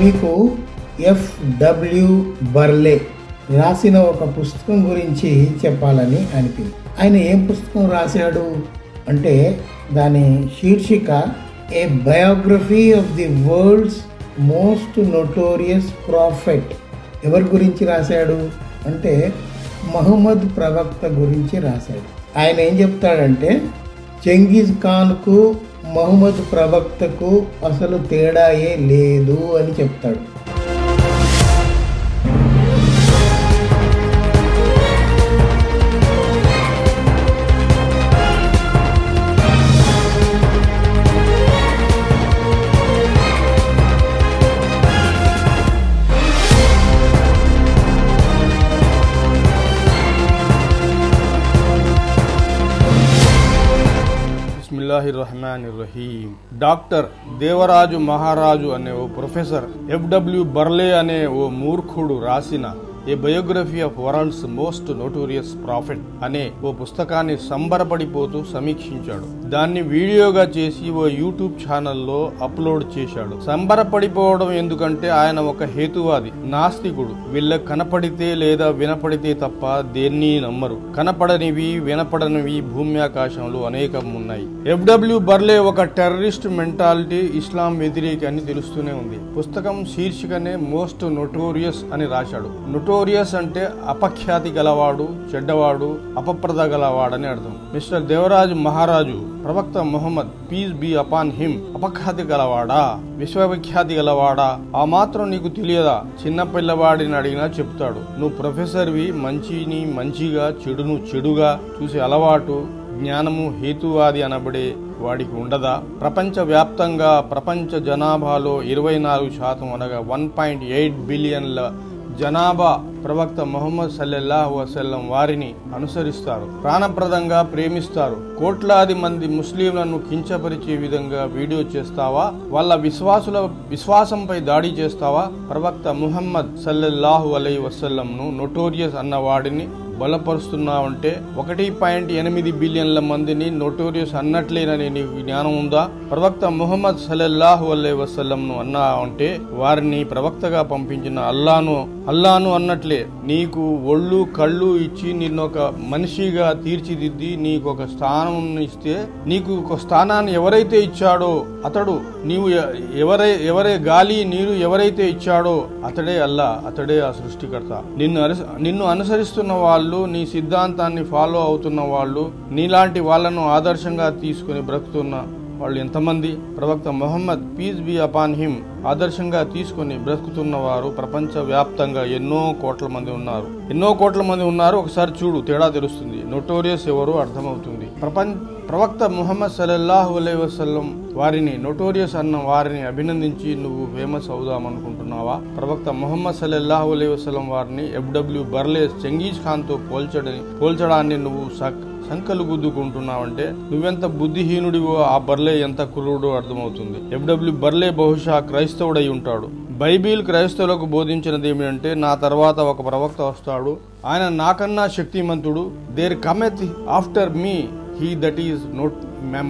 మీకు F.W. బర్లే రాసిన ఒక పుస్తకం గురించి చెప్పాలని అనిపింది. ఆయన ఏం పుస్తకం రాశాడు అంటే దాని శీర్షిక a biography of the world's most notorious prophet. ఎవరి గురించి రాశాడు అంటే మహమ్మద్ ప్రవక్త గురించి రాశాడు. ఆయన ఏం చెప్తాడంటే చెంగిజ్ ఖాన్కు మహమ్మద్ ప్రవక్తకు అసలు తేడాయే లేదు అని చెప్తాడు. బిస్మిల్లాహిర్రహమానిర్రహీం. డాక్టర్ దేవరాజు మహారాజు అనే ఓ ప్రొఫెసర్ F.W. బర్లే అనే ఓ మూర్ఖుడు రాసిన a biography of world's most notorious prophet అనే ఓ పుస్తకాన్ని సంబరపడిపోతూ సమీక్షించాడు. దాన్ని వీడియోగా చేసి ఓ యూట్యూబ్ ఛానల్లో అప్లోడ్ చేశాడు. సంబరపడిపోవడం ఎందుకంటే ఆయన ఒక హేతువాది, నాస్తికుడు. వీళ్ళకి కనపడితే లేదా వినపడితే తప్ప దేన్ని నమ్మరు. కనపడనివి వినపడనివి భూమి ఆకాశంలో అనేకం ఉన్నాయి. F.W. బర్లే ఒక టెర్రరిస్ట్ మెంటాలిటీ, ఇస్లాం వ్యతిరేకి అని తెలుస్తూనే ఉంది. పుస్తకం శీర్షికనే మోస్ట్ నోటోరియస్ అని రాశాడు. నోటోరియస్ అంటే అపఖ్యాతి గలవాడు, చెడ్డవాడు, అపప్రద గలవాడని అర్థం. మిస్టర్ దేవరాజు మహారాజు ప్రవక్త Muhammad peace be upon him అపఖ్యాతి గలవాడా, విశ్వవిఖ్యాతి గలవాడా, ఆ మాత్రం నీకు తెలియదా? చిన్న పిల్లవాడిని అడిగినా చెప్తాడు. నువ్వు ప్రొఫెసర్వి, మంచిని మంచిగా చెడును చెడుగా చూసే అలవాటు, జ్ఞానము హేతువాది అనబడే వాడికి ఉండదా? ప్రపంచ వ్యాప్తంగా ప్రపంచ జనాభాలో 24% అనగా 1.8 బిలియన్ల జనాభా ప్రవక్త ముహమ్మద్ సల్లల్లాహు వసల్లం వారిని అనుసరిస్తారు, ప్రాణప్రదంగా ప్రేమిస్తారు. కోట్లాది మంది ముస్లింలను కించపరిచే విధంగా వీడియో చేస్తావా? వాళ్ళ విశ్వాసంపై దాడి చేస్తావా? ప్రవక్త ముహమ్మద్ సల్లల్లాహు అలైహి వసల్లంను నోటోరియస్ అన్న వాడిని బలపరుస్తున్నావంటే 1.8 బిలియన్ల మందిని నోటోరియస్ అన్నట్లేనని నీకు జ్ఞానం ఉందా? ప్రవక్త ముహమ్మద్ సల్లల్లాహు అలైహి వసల్లంను అన్నావంటే వారిని ప్రవక్తగా పంపించిన అల్లాను అన్నట్లే. నీకు ఒళ్ళు కళ్ళు ఇచ్చి నిన్నొక మనిషిగా తీర్చిదిద్ది నీకు ఒక స్థానం ఇస్తే, నీకు ఒక స్థానాన్ని ఎవరైతే ఇచ్చాడో అతడు, నీవు ఎవరే గాలి నీరు ఎవరైతే ఇచ్చాడో అతడే అల్లా, అతడే ఆ సృష్టికర్త. నిన్ను అనుసరిస్తున్న వాళ్ళు, నీ సిద్ధాంతాన్ని ఫాలో అవుతున్న వాళ్ళు, నీలాంటి వాళ్ళను ఆదర్శంగా తీసుకుని బ్రతుకుతున్న వాళ్ళు ఎంతమంది? ప్రవక్త Muhammad peace be upon him ఆదర్శంగా తీసుకుని బ్రతుకుతున్న వారు ప్రపంచ వ్యాప్తంగా ఎన్నో కోట్ల మంది ఉన్నారు. ఒకసారి చూడు, తేడా తెలుస్తుంది. నోటోరియస్ ఎవరు అర్థమవుతుంది. ప్రవక్త ముహమ్మద్ సల్లల్లాహు అలైహి వసల్లం వారిని నోటోరియస్ అన్న వారిని అభినందించి నువ్వు ఫేమస్ అవుదామనుకుంటున్నావా? ప్రవక్త ముహమ్మద్ సల్లల్లాహు అలైహి వసల్లం వారిని F.W. బర్లే చెంగీజ్ ఖాన్ తో పోల్చడాన్ని నువ్వు సంకలు గుద్దుకుంటున్నావంటే నువ్వెంత బుద్ధిహీనుడివో ఆ బర్లే ఎంత క్రూరుడో అర్థమవుతుంది. F.W. బర్లే బహుశా క్రైస్తవుడై ఉంటాడు. బైబిల్ క్రైస్తవులకు బోధించినది ఏమిటంటే, నా తర్వాత ఒక ప్రవక్త వస్తాడు, ఆయన నాకన్నా శక్తిమంతుడు. There cometh after me he that is not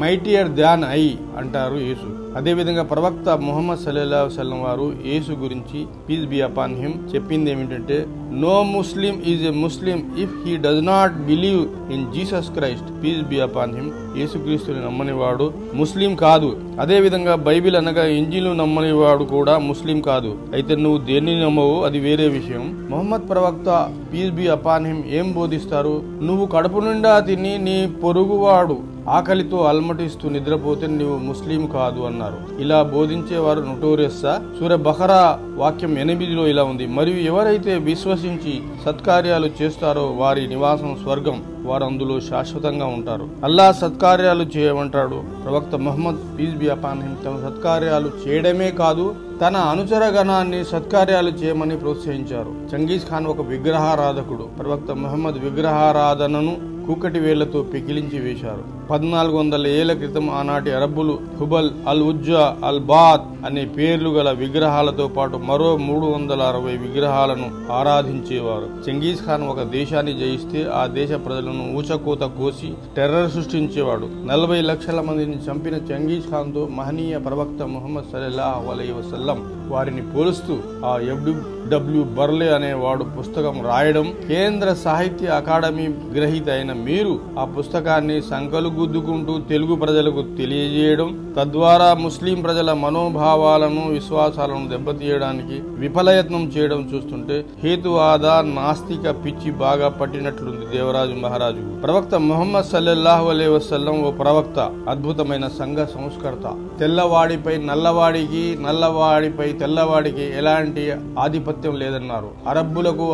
mightier than I అంటారు యేసు. అదేవిధంగా ప్రవక్త ముహమ్మద్ సల్లల్లాహు అలైహి వసల్లం వారు యేసు గురించి పీస్ బి అపాన్ హిమ్ చెప్పింది ఏమిటంటే, no Muslim is a Muslim if he does not believe in Jesus Christ peace be upon him. యేసుక్రీస్తుని నమ్మనివాడు ముస్లిం కాదు. అదేవిధంగా బైబిల్ అనగా ఇంజిలు నమ్మనివాడు కూడా ముస్లిం కాదు. అయితే నువ్వు దేన్ని నమ్మవు అది వేరే విషయం. ముహమ్మద్ ప్రవక్త పీస్ బి అపాన్ హిమ్ ఏం బోధిస్తారు? నువ్వు కడుపు నిండా తిని నీ పొరుగువాడు ఆకలితో అల్మటిస్తూ నిద్రపోతే నీవు ముస్లిం కాదు అన్నారు. ఇలా బోధించేవారు నోటోరియస్సా? సూర బఖరా వాక్యం 8లో ఇలా ఉంది, మరియు ఎవరైతే విశ్వసించి సత్కార్యాలు చేస్తారో వారి నివాసం స్వర్గం, వారు అందులో శాశ్వతంగా ఉంటారు. అల్లా సత్కార్యాలు చేయమంటాడు. ప్రవక్త Muhammad peace be upon him తమ సత్కార్యాలు చేయడమే కాదు, తన అనుచరగణాన్ని సత్కార్యాలు చేయమని ప్రోత్సహించారు. చెంగీజ్ ఖాన్ ఒక విగ్రహారాధకుడు. ప్రవక్త ముహమ్మద్ విగ్రహారాధనను కూకటి వేళ్లతో పెకిలించి వేశారు. 1400 ఏళ్ల క్రితం ఆనాటి అరబ్బులు హుబల్, అల్ ఉజ్జా, అల్ బాత్ అనే పేర్లు గల విగ్రహాలతో పాటు మరో 360 విగ్రహాలను ఆరాధించేవారు. చెంగీజ్ ఖాన్ ఒక దేశాన్ని జయిస్తే ఆ దేశ ప్రజలను ఊచకోత కోసి టెర్రర్ సృష్టించేవాడు. 40 లక్షల మందిని చంపిన చెంగీజ్ ఖాన్ తో మహనీయ ప్రవక్త ముహమ్మద్ సల్లల్లాహు అలైహి వసల్లం వారిని పోలుస్తూ ఆ ఎఫ్డబ్ల్యూ బర్లే అనేవాడు పుస్తకం రాయడం, కేంద్ర సాహిత్య అకాడమీ గ్రహీత అయిన మీరు ఆ పుస్తకాన్ని సంకలు గుద్దుకుంటూ తెలుగు ప్రజలకు తెలియజేయడం, తద్వారా ముస్లిం ప్రజల మనోభావాలను విశ్వాసాలను దెబ్బతీయడానికి విఫలయత్నం చేయడం చూస్తుంటే హేతువాద నాస్తిక పిచ్చి బాగా పట్టినట్లుంది దేవరాజు మహారాజు. ప్రవక్త ముహమ్మద్ సల్లల్లాహు అలైహి వసల్లం ఓ ప్రవక్త, అద్భుతమైన సంఘ సంస్కర్త. తెల్లవాడిపై నల్లవాడికి, నల్లవాడిపై తెల్లవాడికి ఎలాంటి ఆధిపత్యం లేదన్నారు. అరబ్బులకు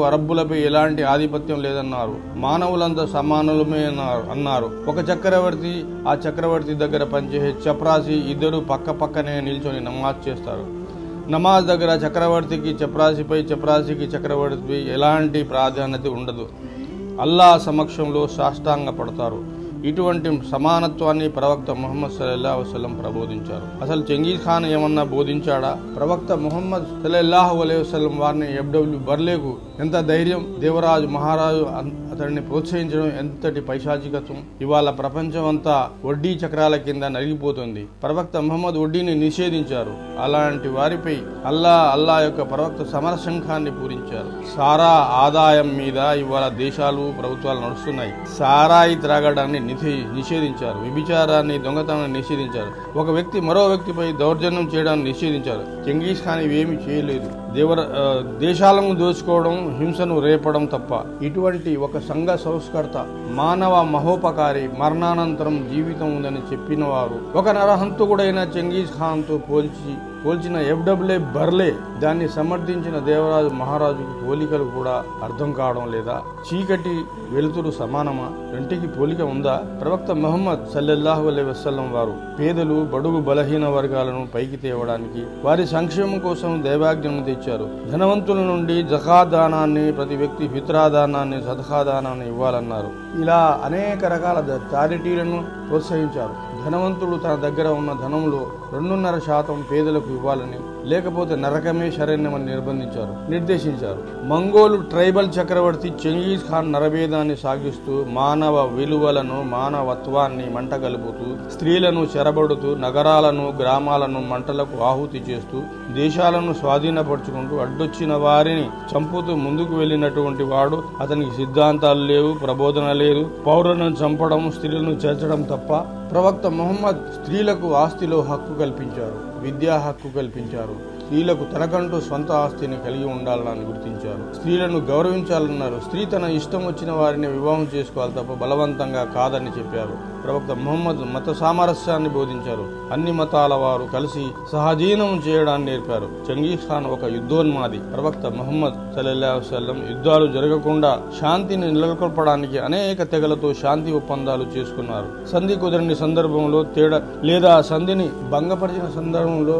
అరబ్బులపై ఎలాంటి ఆధిపత్యం లేదన్నారు. మానవులంతా సమానులమే అన్నారు. ఒక చక్రవర్తి, ఆ చక్రవర్తి దగ్గర పనిచేసే చప్రాసి ఇద్దరు పక్క పక్కనే నిల్చొని నమాజ్ చేస్తారు. నమాజ్ దగ్గర చక్రవర్తికి చప్రాసికి చక్రవర్తిపై ఎలాంటి ప్రాధాన్యత ఉండదు. అల్లా సమక్షంలో సాష్టాంగ పడతారు. ఇటువంటి సమానత్వాన్ని ప్రవక్త ముహమ్మద్ సల్లల్లాహు అలైహి వసల్లం ప్రబోధించారు. అసలు చెంగీజ్ ఖాన్ ఏమన్నా బోధించాడా? ప్రవక్త ముహమ్మద్ సల్లల్లాహు అలైహి వసల్లం వారిని ఎఫ్డబ్ల్యూ బర్లేకు ఎంత ధైర్యం! దేవరాజు మహారాజు అతడిని ప్రోత్సహించడం ఎంతటి పైశాచికత్వం! ఇవాళ ప్రపంచం అంతా వడ్డీ చక్రాల కింద నలిగిపోతుంది. ప్రవక్త ముహమ్మద్ వడ్డీని నిషేధించారు. అలాంటి వారిపై అల్లా యొక్క ప్రవక్త సమరశంఖాన్ని పూరించారు. సారా ఆదాయం మీద ఇవాళ దేశాలు, ప్రభుత్వాలు నడుస్తున్నాయి. సారాయి త్రాగడాన్ని నిషేధించారు. వ్యభిచారాన్ని, దొంగతనాన్ని నిషేధించారు. ఒక వ్యక్తి మరో వ్యక్తిపై దౌర్జన్యం చేయడాన్ని నిషేధించారు. చెంగీజ్ ఖాన్ ఇవేమీ చేయలేదు. దేశాలను దోచుకోవడం, హింసను రేపడం తప్ప. ఇటువంటి ఒక సంఘ సంస్కర్త, మానవ మహోపకారి, మరణానంతరం జీవితం ఉందని చెప్పిన వారు ఒక నరహంతకుడైన చెంగీజ్ ఖాన్ తో పోల్చిన ఎఫ్డబ్ల్యూ బర్లే దాన్ని సమర్థించిన దేవరాజు మహారాజుకు పోలికలు కూడా అర్థం కావడం లేదా? చీకటి వెలుతురు సమానమా? రెంటికి పోలిక ఉందా? ప్రవక్త ముహమ్మద్ సల్లల్లాహు అలైహి వసల్లం వారు పేదలు, బడుగు బలహీన వర్గాలను పైకి తేవడానికి, వారి సంక్షేమం కోసం దైవాజ్ఞను తెచ్చారు. ధనవంతుల నుండి జకాత్ దానాన్ని, ప్రతి వ్యక్తి ఫిత్రా దానాన్ని, సదఖా దానాన్ని ఇవ్వాలన్నారు. ఇలా అనేక రకాల చారిటీలను ప్రోత్సహించారు. ధనవంతుడు తన దగ్గర ఉన్న ధనంలో 2.5% పేదలకు ఇవ్వాలని, లేకపోతే నరకమే శరణ్యమని నిర్దేశించారు. మంగోలు ట్రైబల్ చక్రవర్తి చెంగీజ్ ఖాన్ నరభేదాన్ని సాగిస్తూ, మానవ విలువలను, మానవత్వాన్ని మంటగలుపుతూ, స్త్రీలను చెరబడుతూ, నగరాలను, గ్రామాలను మంటలకు ఆహుతి చేస్తూ, దేశాలను స్వాధీనపరుచుకుంటూ, అడ్డొచ్చిన వారిని చంపుతూ ముందుకు వెళ్ళినటువంటి వాడు. అతనికి సిద్ధాంతాలు లేవు, ప్రబోధన లేదు. పౌరులను చంపడం, స్త్రీలను చేర్చడం తప్ప. ప్రవక్త ముహమ్మద్ స్త్రీలకు ఆస్తిలో హక్కు కల్పించారు, విద్యా హక్కు కల్పించారు. స్త్రీలకు తనకంటూ స్వంత ఆస్తిని కలిగి ఉండాలని గుర్తించారు. స్త్రీలను గౌరవించాలన్నారు. స్త్రీ తన ఇష్టం వచ్చిన వారిని వివాహం చేసుకోవాలి తప్ప బలవంతంగా కాదని చెప్పారు. ప్రవక్త ముహమ్మద్ మత సామరస్యాన్ని బోధించారు. అన్ని మతాల వారు కలిసి సహజీవనం చేయడాన్ని నేర్పారు. చెంగీజ్ ఖాన్ ఒక యుద్ధోన్మాది. ప్రవక్త ముహమ్మద్ సల్లల్లాహు అలైహి వసల్లం యుద్ధాలు జరగకుండా శాంతిని నెలకొల్పడానికి అనేక తెగలతో శాంతి ఒప్పందాలు చేసుకున్నారు. సంధి కుదరని సందర్భంలో లేదా సంధిని భంగపరిచిన సందర్భంలో,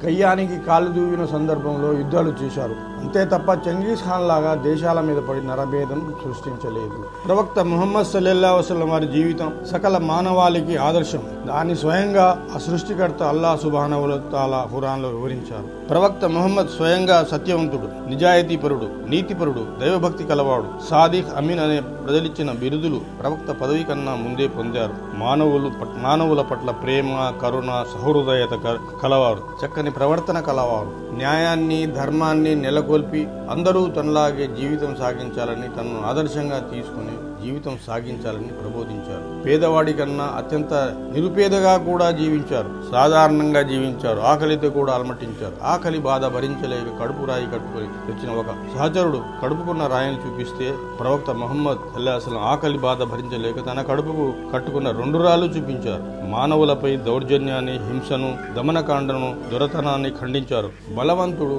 కయ్యానికి కాలు దూవిన సందర్భంలో యుద్ధాలు చేశారు. అంతే తప్ప చెంగీజ్ ఖాన్ లాగా దేశాల మీద పడి నరభేదం సృష్టించలేదు. ప్రవక్త ముహమ్మద్ సల్లల్లాహు అలైహి వసల్లం వారి జీవితం సకల మానవాళికి ఆదర్శం. దాన్ని స్వయంగా ఆ సృష్టికర్త అల్లాహ్ సుబ్హానహు వ తఆలా ఖురాన్లో వివరించారు. ప్రవక్త ముహమ్మద్ స్వయంగా సత్యవంతుడు, నిజాయితీపరుడు, నీతిపరుడు, దైవభక్తి కలవాడు. సాదిక్, అమీన్ అనే ప్రజలిచ్చిన బిరుదులు ప్రవక్త పదవి కన్నా ముందే పొందారు. మానవుల పట్ల ప్రేమ, కరుణ, సహృదయత కలవారు. చక్కని ప్రవర్తన కలవారు. న్యాయాన్ని, ధర్మాన్ని నెలకొల్పి అందరూ తనలాగే జీవితం సాగించాలని, తనను ఆదర్శంగా తీసుకుని జీవితం సాగించాలని ప్రబోధించారు. పేదవాడి కన్నా అత్యంత నిరుపేదగా కూడా జీవించారు. సాధారణంగా జీవించారు. ఆకలితో కూడా అలమటించారు. ఆకలి బాధ భరించలేక కడుపు రాయి కట్టుకుని వచ్చిన ఒక సహచరుడు కడుపుకున్న రాయిని చూపిస్తే ప్రవక్త ముహమ్మద్ సల్లల్లాహు అలైహి వసల్లం ఆకలి బాధ భరించలేక తన కడుపుకు కట్టుకున్న 2 రాళ్లు చూపించారు. మానవులపై దౌర్జన్యాన్ని, హింసను, దమనకాండను, దొరతనాన్ని ఖండించారు. బలవంతుడు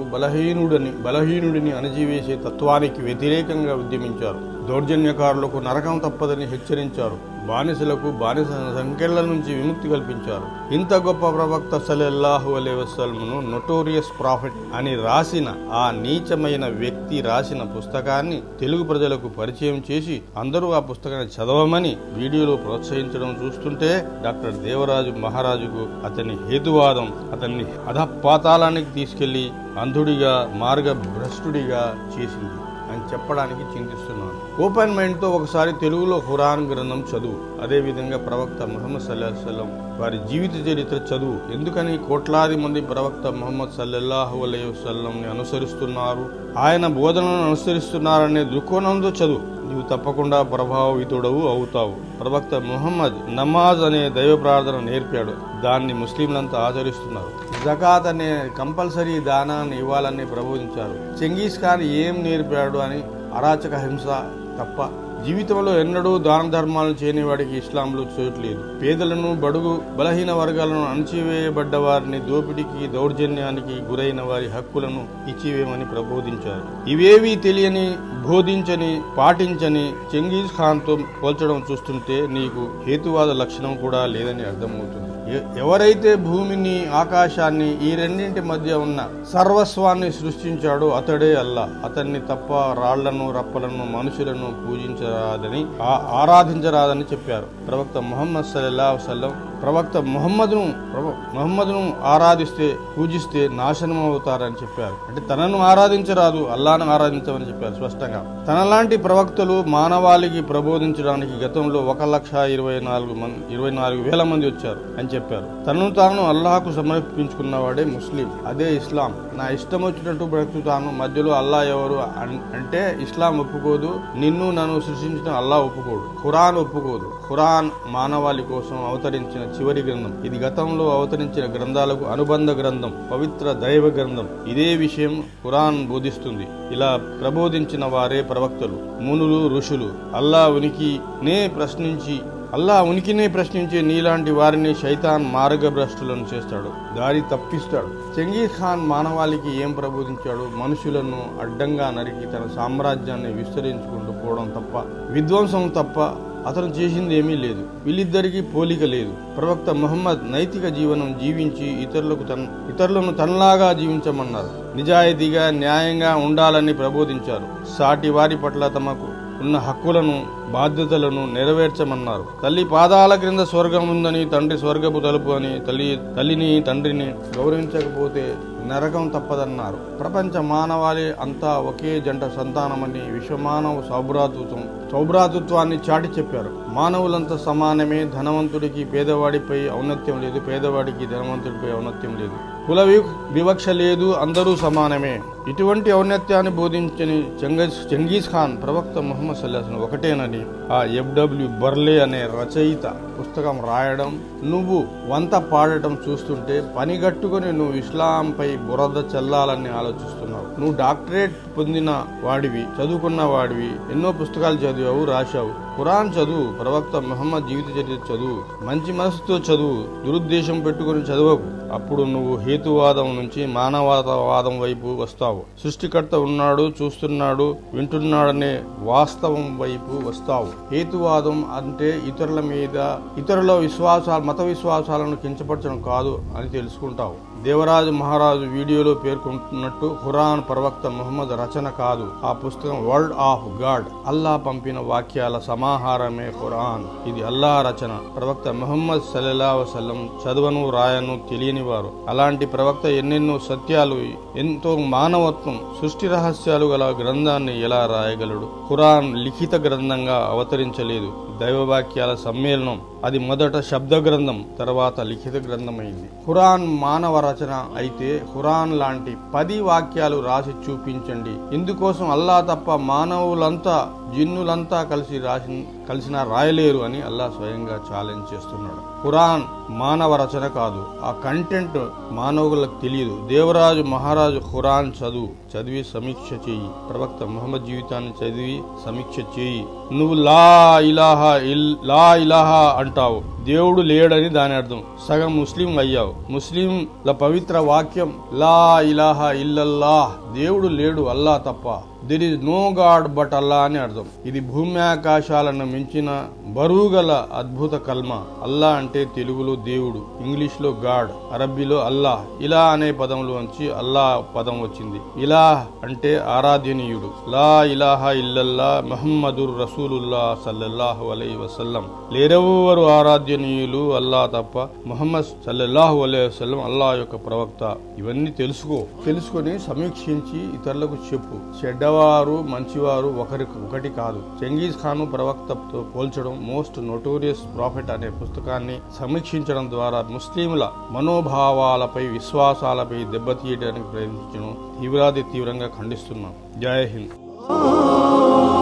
బలహీనుడిని అణచివేసే తత్వానికి వ్యతిరేకంగా ఉద్యమించారు. దౌర్జన్యకారులకు నరకం తప్పదని హెచ్చరించారు. బానిసలకు బానిస సంఖ్యల నుంచి విముక్తి కల్పించారు. ఇంత గొప్ప ప్రవక్త సల్లల్లాహు అలైహి వసల్లంను నోటోరియస్ ప్రాఫిట్ అని రాసిన ఆ నీచమైన వ్యక్తి రాసిన పుస్తకాన్ని తెలుగు ప్రజలకు పరిచయం చేసి అందరూ ఆ పుస్తకాన్ని చదవమని వీడియోలో ప్రోత్సహించడం చూస్తుంటే డాక్టర్ దేవరాజు మహారాజుకు అతని హేతువాదం అతన్ని అధపాతాళానికి తీసుకెళ్లి అంధుడిగా, మార్గభ్రష్టుడిగా చేసింది అని చెప్పడానికి చింతిస్తున్నాను. ఓపెన్ మైండ్తో ఒకసారి తెలుగులో ఖురాన్ గ్రంథం చదువు. అదేవిధంగా ప్రవక్త ముహమ్మద్ సల్లల్లాహు అలైహి వసల్లం వారి జీవిత చరిత్ర చదువు. ఎందుకని కోట్లాది మంది ప్రవక్త ముహమ్మద్ సల్లల్లాహు అలైహి వసల్లంని అనుసరిస్తున్నారు, ఆయన బోధనలను అనుసరిస్తున్నారనే దృక్కోణంతో చదువు. నీవు తప్పకుండా ప్రభావితుడవు అవుతావు. ప్రవక్త ముహమ్మద్ నమాజ్ అనే దైవ ప్రార్థన నేర్పాడు. దాన్ని ముస్లింలంతా ఆచరిస్తున్నారు. జకాత్ అనే కంపల్సరీ దానాన్ని ఇవ్వాలని ప్రబోధించారు. చెంగీస్ ఖాన్ ఏం నేర్పాడు అని అరాచక హింస తప్ప జీవితంలో ఎన్నడూ దాన ధర్మాలు చేయని వాడికి ఇస్లాంలో చోట్లేదు. పేదలను, బడుగు బలహీన వర్గాలను, అణచివేయబడ్డ వారిని, దోపిడీకి దౌర్జన్యానికి గురైన వారి హక్కులను ఇచ్చివేయమని ప్రబోధించారు. ఇవేవీ తెలియని, బోధించని, పాటించని చెంగీజ్ ఖాన్తో పోల్చడం చూస్తుంటే నీకు హేతువాద లక్షణం కూడా లేదని అర్థమవుతుంది. ఎవరైతే భూమిని, ఆకాశాన్ని, ఈ రెండింటి మధ్య ఉన్న సర్వస్వాన్ని సృష్టించాడో అతడే అల్లా. అతన్ని తప్ప రాళ్లను, రప్పలను, మనుషులను ఆరాధించరాదని చెప్పారు ప్రవక్త ముహమ్మద్ సల్లల్లాహు అలైహి వసల్లం. ప్రవక్త ముహమ్మద్ను ఆరాధిస్తే, పూజిస్తే నాశనం అవుతారని చెప్పారు. అంటే తనను ఆరాధించరాదు, అల్లాను ఆరాధించమని చెప్పారు స్పష్టంగా. తనలాంటి ప్రవక్తలు మానవాళికి ప్రబోధించడానికి గతంలో 1,24,000 మంది వచ్చారు అని చెప్పారు. తనను తాను అల్లాహకు సమర్పించుకున్నవాడే ముస్లిం. అదే ఇస్లాం. నా ఇష్టం వచ్చినట్టు బ్రతుకుతాను, మధ్యలో అల్లా ఎవరు అంటే ఇస్లాం ఒప్పుకోదు. నిన్ను నన్ను సృష్టించిన అల్లా ఒప్పుకోడు. ఖురాన్ ఒప్పుకోదు. ఖురాన్ మానవాళి కోసం అవతరించిన చివరి గ్రంథం. ఇది గతంలో అవతరించిన గ్రంథాలకు అనుబంధ గ్రంథం, పవిత్ర దైవ గ్రంథం. ఇదే విషయం ఖురాన్ బోధిస్తుంది. ఇలా ప్రబోధించిన వారే ప్రవక్తలు, మునులు, ఋషులు. అల్లా ఉనికినే ప్రశ్నించే నీలాంటి వారిని శైతాన్ మార్గభ్రష్టులను చేస్తాడు, దారి తప్పిస్తాడు. చెంగీజ్ ఖాన్ మానవాళికి ఏం ప్రబోధించాడు? మనుషులను అడ్డంగా నరికి తన సామ్రాజ్యాన్ని విస్తరించుకుంటూ పోవడం తప్ప, విధ్వంసం తప్ప అతను చేసింది ఏమీ లేదు. వీళ్ళిద్దరికీ పోలిక లేదు. ప్రవక్త ముహమ్మద్ నైతిక జీవనం జీవించి ఇతరులను తనలాగా జీవించమన్నారు. నిజాయితీగా, న్యాయంగా ఉండాలని ప్రబోధించారు. సాటి వారి పట్ల తమకు ఉన్న హక్కులను, బాధ్యతలను నెరవేర్చమన్నారు. తల్లి పాదాల క్రింద స్వర్గం ఉందని, తండ్రి స్వర్గపు తలుపు అని, తల్లిని తండ్రిని గౌరవించకపోతే నరకం తప్పదన్నారు. ప్రపంచ మానవాళి అంతా ఒకే జంట సంతానమని, విశ్వమానవ సౌభ్రాతృత్వాన్ని చాటి చెప్పారు. మానవులంతా సమానమే. ధనవంతుడికి పేదవాడిపై ఔన్నత్యం లేదు, పేదవాడికి ధనవంతుడిపై ఔన్నత్యం లేదు. కుల వివక్ష లేదు, అందరూ సమానమే. ఇటువంటి ఔన్నత్యాన్ని బోధించని చెంగీజ్ ఖాన్ ప్రవక్త ముహమ్మద్ సల్లల్లాహు అలైహి వసల్లం ఒకటేనని ఆ ఎఫ్డబ్ల్యూ బర్లే అనే రచయిత పుస్తకం రాయడం, నువ్వు వంత పాడటం చూస్తుంటే పనిగట్టుకుని నువ్వు ఇస్లాంపై బురద చల్లాలని ఆలోచిస్తున్నావు. నువ్వు డాక్టరేట్ పొందిన వాడివి, చదువుకున్న వాడివి, ఎన్నో పుస్తకాలు చదివావు, రాశావు. ఖురాన్ చదువు, ప్రవక్త ముహమ్మద్ జీవిత చరిత్ర చదువు, మంచి మనసుతో చదువు, దురుద్దేశం పెట్టుకుని చదవకు. అప్పుడు నువ్వు హేతువాదం నుంచి మానవవాదం వైపు వస్తావు. సృష్టికర్త ఉన్నాడు, చూస్తున్నాడు, వింటున్నాడనే వాస్తవం వైపు వస్తావు. హేతువాదం అంటే ఇతరుల మత విశ్వాసాలను కించపరచడం కాదు అని తెలుసుకుంటావు. దేవరాజు మహారాజు వీడియోలో పేర్కొంటున్నట్టు ఖురాన్ ప్రవక్త ముహమ్మద్ రచన కాదు. ఆ పుస్తకం వర్డ్ ఆఫ్ గాడ్, అల్లా పంపిన వాక్యాల సమాహారమే ఖురాన్. ఇది అల్లా రచన. ప్రవక్త ముహమ్మద్ సల్లల్లాహు అలైహి వసల్లం చదవను, రాయను తెలియని వారు. అలాంటి ప్రవక్త ఎన్నెన్నో సత్యాలు, ఎంతో మానవత్వం, సృష్టి రహస్యాలు గల గ్రంథాన్ని ఎలా రాయగలడు? ఖురాన్ లిఖిత గ్రంథంగా అవతరించలేదు, దైవవాక్యాల సమ్మేళనం. అది మొదట శబ్ద గ్రంథం, తర్వాత లిఖిత గ్రంథమైంది. ఖురాన్ మానవ రచన అయితే ఖురాన్ లాంటి 10 వాక్యాలు రాసి చూపించండి. ఇందుకోసం అల్లా తప్ప మానవులంతా, జిన్నులంతా కలిసినా రాయలేరు అని అల్లా స్వయంగా ఛాలెంజ్ చేస్తున్నాడు. ఖురాన్ మానవ రచన కాదు. ఆ కంటెంట్ మానవులకు తెలియదు. దేవరాజు మహారాజు ఖురాన్ చదివి సమీక్ష చేయి. ప్రవక్త ముహమ్మద్ జీవితాన్ని చదివి సమీక్ష చేయి. నువ్వు లా ఇలాహా అంటావు, దేవుడు లేడని దాని అర్థం. సగం ముస్లిం అయ్యావు. ముస్లింల పవిత్ర వాక్యం లా ఇలాహా ఇల్లల్లాహ్, దేవుడు లేడు అల్లా తప్ప. There is no god but Allah అని అర్థం. ఇది భూమి ఆకాశాలను మించిన బరువుగల అద్భుత కల్మ. అల్లా అంటే తెలుగులో దేవుడు, ఇంగ్లీష్ లో గాడ్, అరబ్బీలో అల్లాహ్. ఇలా అనే పదంలోంచి అల్లా పదం వచ్చింది. ఇలా అంటే ఆరాధ్యనీయుడు. లా ఇలాహా ఇల్లల్లా ముహమ్మదుర్ రసూలుల్లా సల్లల్లాహు అలైహి వసల్లం. లేరెవ్వరు ఆరాధ్యనీయులు అల్లా తప్ప. ముహమ్మద్ సల్లల్లాహు అలైహి వసల్లం అల్లా యొక్క ప్రవక్త. ఇవన్నీ తెలుసుకొని సమీక్షించి ఇతరులకు చెప్పు. చెడ్డ చెడవారు మంచివారు ఒకటి కాదు. చెంగీజ్ ఖాన్ ప్రవక్తతో పోల్చడం, మోస్ట్ నోటోరియస్ ప్రాఫిట్ అనే పుస్తకాన్ని సమీక్షించడం ద్వారా ముస్లింల మనోభావాలపై, విశ్వాసాలపై దెబ్బతీయడానికి ప్రయత్నించడం తీవ్రంగా ఖండిస్తున్నాం. జై హింద్.